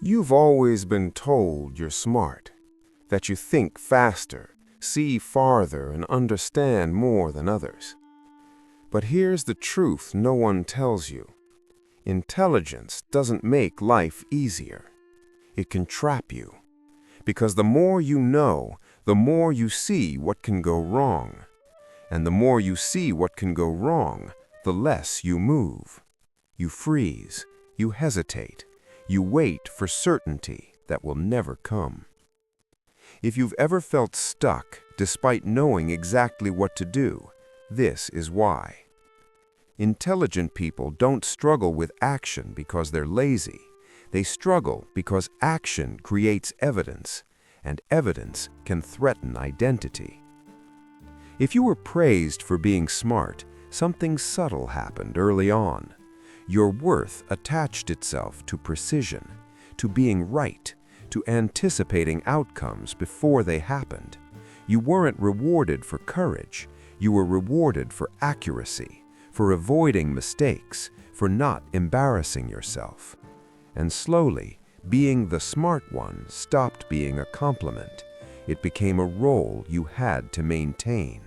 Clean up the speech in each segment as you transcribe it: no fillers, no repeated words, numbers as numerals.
You've always been told you're smart, that you think faster, see farther, and understand more than others. But here's the truth no one tells you. Intelligence doesn't make life easier. It can trap you. Because the more you know, the more you see what can go wrong. And the more you see what can go wrong, the less you move. You freeze, you hesitate, you wait for certainty that will never come. If you've ever felt stuck despite knowing exactly what to do, this is why. Intelligent people don't struggle with action because they're lazy. They struggle because action creates evidence, and evidence can threaten identity. If you were praised for being smart, something subtle happened early on. Your worth attached itself to precision, to being right, to anticipating outcomes before they happened. You weren't rewarded for courage, you were rewarded for accuracy, for avoiding mistakes, for not embarrassing yourself. And slowly, being the smart one stopped being a compliment. It became a role you had to maintain.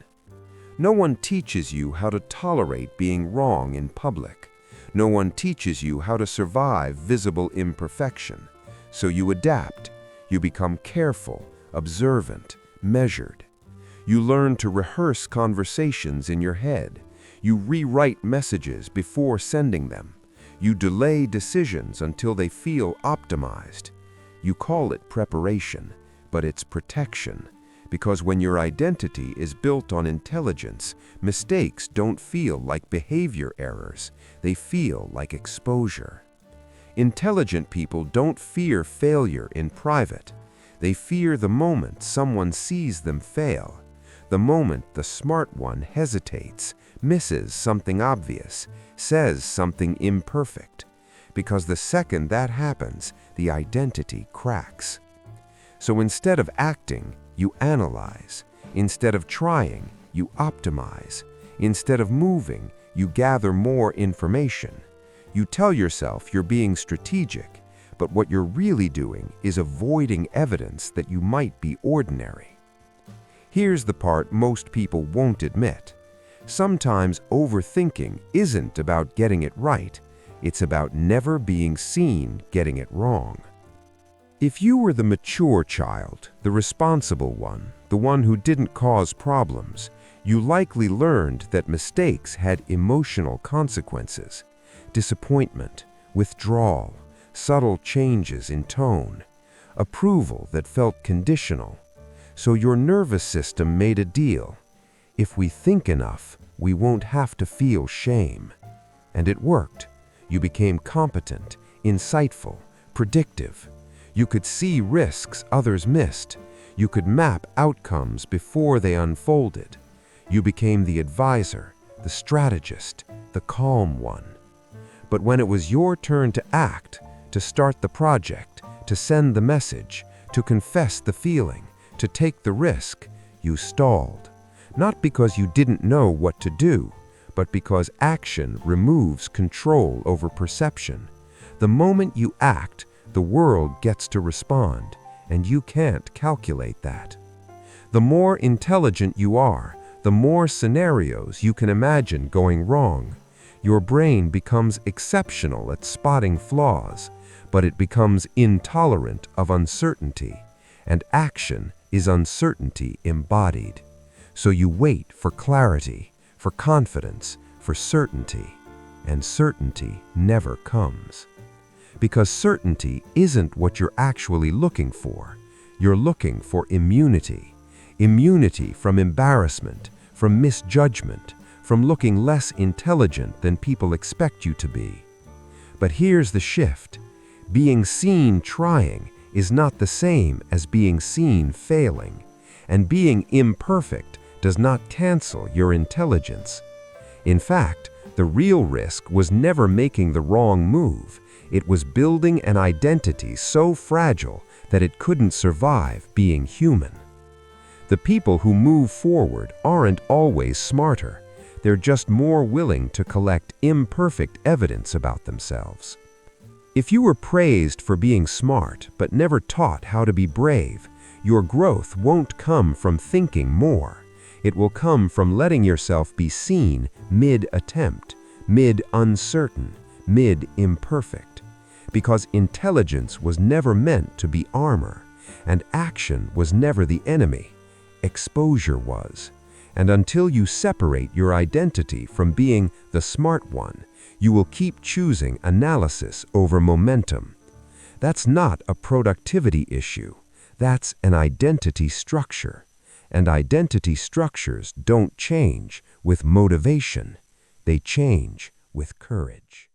No one teaches you how to tolerate being wrong in public. No one teaches you how to survive visible imperfection. So you adapt. You become careful, observant, measured. You learn to rehearse conversations in your head. You rewrite messages before sending them. You delay decisions until they feel optimized. You call it preparation, but it's protection. Because when your identity is built on intelligence, mistakes don't feel like behavior errors. They feel like exposure. Intelligent people don't fear failure in private. They fear the moment someone sees them fail. The moment the smart one hesitates, misses something obvious, says something imperfect. Because the second that happens, the identity cracks. So instead of acting, you analyze. Instead of trying, you optimize. Instead of moving, you gather more information. You tell yourself you're being strategic, but what you're really doing is avoiding evidence that you might be ordinary. Here's the part most people won't admit. Sometimes overthinking isn't about getting it right. It's about never being seen getting it wrong. If you were the mature child, the responsible one, the one who didn't cause problems, you likely learned that mistakes had emotional consequences. Disappointment, withdrawal, subtle changes in tone, approval that felt conditional. So your nervous system made a deal. If we think enough, we won't have to feel shame. And it worked. You became competent, insightful, predictive. You could see risks others missed. You could map outcomes before they unfolded. You became the advisor, the strategist, the calm one. But when it was your turn to act, to start the project, to send the message, to confess the feeling, to take the risk, you stalled. Not because you didn't know what to do, but because action removes control over perception. The moment you act, the world gets to respond, and you can't calculate that. The more intelligent you are, the more scenarios you can imagine going wrong. Your brain becomes exceptional at spotting flaws, but it becomes intolerant of uncertainty, and action is uncertainty embodied. So you wait for clarity, for confidence, for certainty, and certainty never comes. Because certainty isn't what you're actually looking for. You're looking for immunity. Immunity from embarrassment, from misjudgment, from looking less intelligent than people expect you to be. But here's the shift. Being seen trying is not the same as being seen failing. And being imperfect does not cancel your intelligence. In fact, the real risk was never making the wrong move. It was building an identity so fragile that it couldn't survive being human. The people who move forward aren't always smarter. They're just more willing to collect imperfect evidence about themselves. If you were praised for being smart but never taught how to be brave, your growth won't come from thinking more. It will come from letting yourself be seen mid-attempt, mid-uncertain, mid-imperfect. Because intelligence was never meant to be armor, and action was never the enemy. Exposure was. And until you separate your identity from being the smart one, you will keep choosing analysis over momentum. That's not a productivity issue. That's an identity structure. And identity structures don't change with motivation. They change with courage.